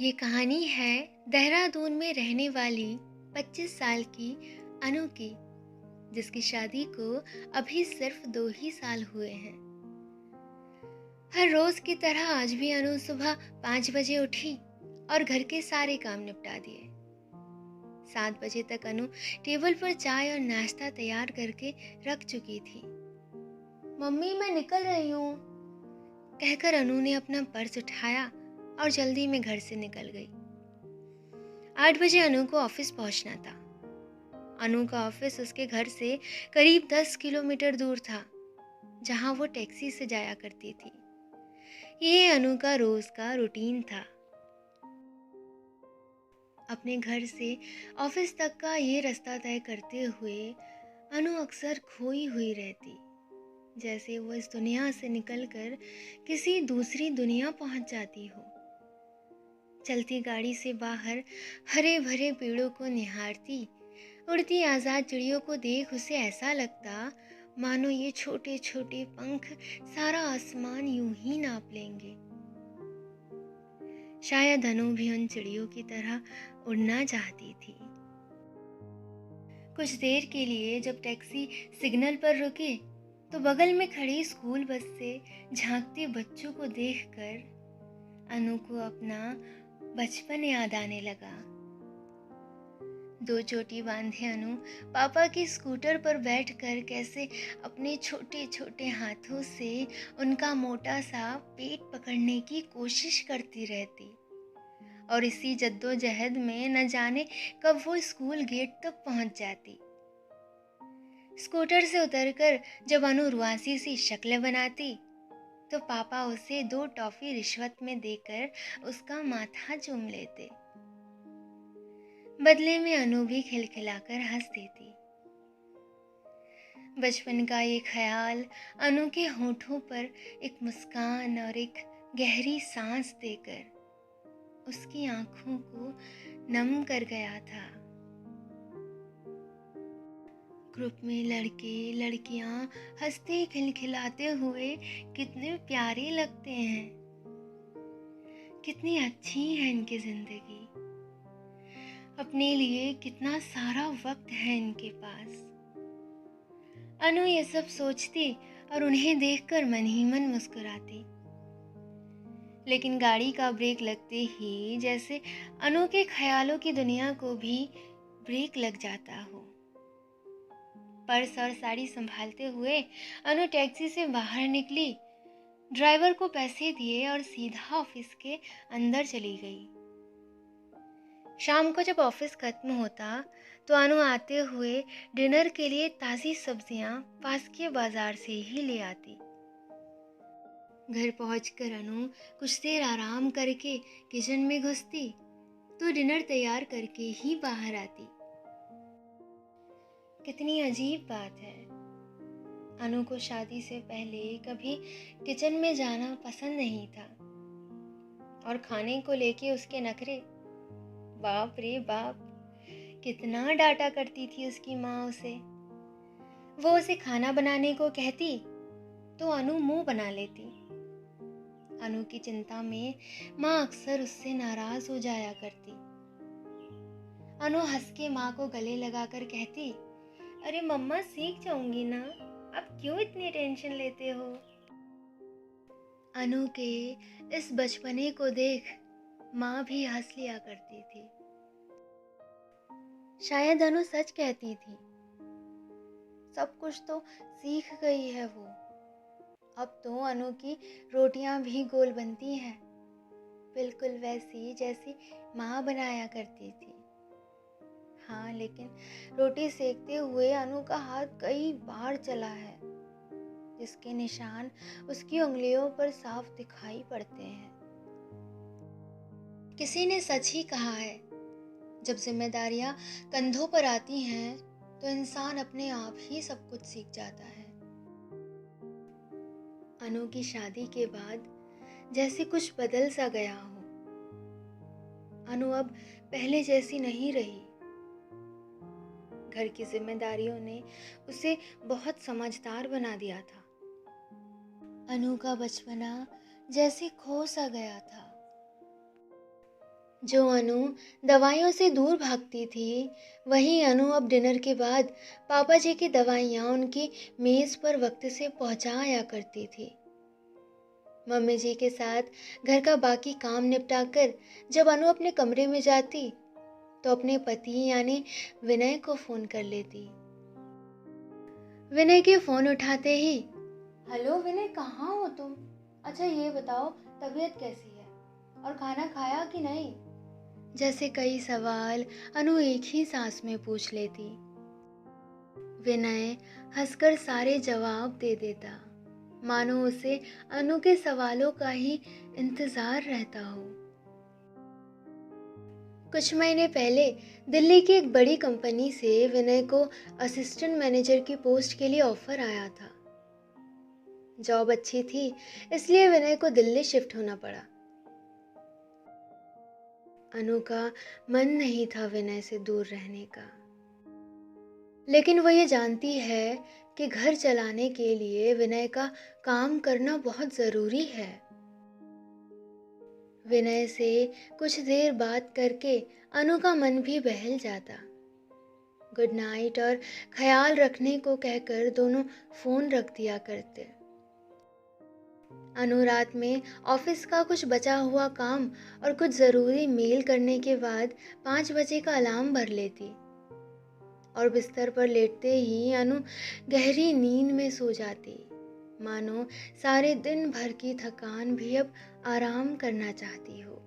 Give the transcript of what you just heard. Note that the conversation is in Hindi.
ये कहानी है देहरादून में रहने वाली 25 साल की अनु की, जिसकी शादी को अभी सिर्फ 2 ही साल हुए हैं। हर रोज की तरह आज भी अनु सुबह 5 बजे उठी और घर के सारे काम निपटा दिए। 7 बजे तक अनु टेबल पर चाय और नाश्ता तैयार करके रख चुकी थी। मम्मी, मैं निकल रही हूँ, कहकर अनु ने अपना पर्स उठाया और जल्दी में घर से निकल गई। 8 बजे अनु को ऑफिस पहुंचना था। अनु का ऑफिस उसके घर से करीब 10 किलोमीटर दूर था, जहां वो टैक्सी से जाया करती थी। ये अनु का रोज का रूटीन था। अपने घर से ऑफिस तक का ये रास्ता तय करते हुए अनु अक्सर खोई हुई रहती, जैसे वो इस दुनिया से निकलकर किसी दूसरी दुनिया पहुंच जाती हो। चलती गाड़ी से बाहर हरे भरे पेड़ों को निहारती, उड़ती आजाद चिड़ियों को देख उसे ऐसा लगता मानो ये छोटे छोटे पंख सारा आसमान यूं ही नाप लेंगे। शायद अनु भी उन चिड़ियों की तरह उड़ना चाहती थी। कुछ देर के लिए जब टैक्सी सिग्नल पर रुकी तो बगल में खड़ी स्कूल बस से झांकते बच्चों को देखकर अनु को अपना बचपन याद आने लगा। 2 चोटी बांधे अनु पापा की स्कूटर पर बैठकर कैसे अपने छोटे छोटे हाथों से उनका मोटा सा पेट पकड़ने की कोशिश करती रहती, और इसी जद्दोजहद में न जाने कब वो स्कूल गेट तक पहुंच जाती। स्कूटर से उतरकर जब अनु रुआसी सी शक्लें बनाती तो पापा उसे 2 टॉफी रिश्वत में देकर उसका माथा चूम लेते। बदले में अनु भी खिलखिलाकर हंस देती। बचपन का ये ख्याल अनु के होठों पर एक मुस्कान और एक गहरी सांस देकर उसकी आंखों को नम कर गया था। ग्रुप में लड़के लड़कियां हंसते खिलखिलाते हुए कितने प्यारे लगते हैं, कितनी अच्छी है इनकी जिंदगी, अपने लिए कितना सारा वक्त है इनके पास। अनु ये सब सोचती और उन्हें देखकर मन ही मन मुस्कुराती। लेकिन गाड़ी का ब्रेक लगते ही जैसे अनु के ख्यालों की दुनिया को भी ब्रेक लग जाता हो। पर्स और साड़ी संभालते हुए अनु टैक्सी से बाहर निकली, ड्राइवर को पैसे दिए और सीधा ऑफिस के अंदर चली गई। शाम को जब ऑफिस खत्म होता तो अनु आते हुए डिनर के लिए ताज़ी सब्जियां पास के बाजार से ही ले आती। घर पहुंचकर अनु कुछ देर आराम करके किचन में घुसती तो डिनर तैयार करके ही बाहर आती। कितनी अजीब बात है, अनु को शादी से पहले कभी किचन में जाना पसंद नहीं था, और खाने को लेके उसके नखरे, बाप रे बाप, कितना डांटा करती थी उसकी माँ उसे। वो उसे खाना बनाने को कहती तो अनु मुंह बना लेती। अनु की चिंता में माँ अक्सर उससे नाराज हो जाया करती। अनु हंस के माँ को गले लगाकर कहती, अरे मम्मा, सीख जाऊंगी ना, अब क्यों इतनी टेंशन लेते हो। अनु के इस बचपने को देख माँ भी हंस लिया करती थी। शायद अनु सच कहती थी, सब कुछ तो सीख गई है वो। अब तो अनु की रोटियां भी गोल बनती हैं, बिल्कुल वैसी जैसी माँ बनाया करती थी। हाँ, लेकिन रोटी सेकते हुए अनु का हाथ कई बार चला है, जिसके निशान उसकी उंगलियों पर साफ दिखाई पड़ते हैं। किसी ने सच ही कहा है, जब जिम्मेदारियां कंधों पर आती हैं तो इंसान अपने आप ही सब कुछ सीख जाता है। अनु की शादी के बाद जैसे कुछ बदल सा गया हो। अनु अब पहले जैसी नहीं रही। घर की जिम्मेदारियों ने उसे बहुत समझदार बना दिया था। अनु का बचपना जैसे खो सा गया था। जो अनु दवाइयों से दूर भागती थी, वही अनु अब डिनर के बाद पापा जी की दवाइयाँ उनकी मेज़ पर वक्त से पहुँचाया करती थी। मम्मी जी के साथ घर का बाकी काम निपटाकर जब अनु अपने कमरे में जाती, तो अपने पति यानी विनय को फ़ोन कर लेती। विनय के फ़ोन उठाते ही, हेलो विनय, कहाँ हो तुम? अच्छा ये बताओ, तबीयत कैसी है और खाना खाया कि नहीं? जैसे कई सवाल अनु एक ही सांस में पूछ लेती। विनय हंसकर सारे जवाब दे देता, मानो उसे अनु के सवालों का ही इंतजार रहता हो। कुछ महीने पहले दिल्ली की एक बड़ी कंपनी से विनय को असिस्टेंट मैनेजर की पोस्ट के लिए ऑफर आया था। जॉब अच्छी थी, इसलिए विनय को दिल्ली शिफ्ट होना पड़ा। अनु का मन नहीं था विनय से दूर रहने का, लेकिन वो ये जानती है कि घर चलाने के लिए विनय का काम करना बहुत ज़रूरी है। विनय से कुछ देर बात करके अनु का मन भी बहल जाता। गुड नाइट और ख्याल रखने को कहकर दोनों फ़ोन रख दिया करते। अनु रात में ऑफिस का कुछ बचा हुआ काम और कुछ ज़रूरी मेल करने के बाद 5 बजे का अलार्म भर लेती और बिस्तर पर लेटते ही अनु गहरी नींद में सो जाती, मानो सारे दिन भर की थकान भी अब आराम करना चाहती हो।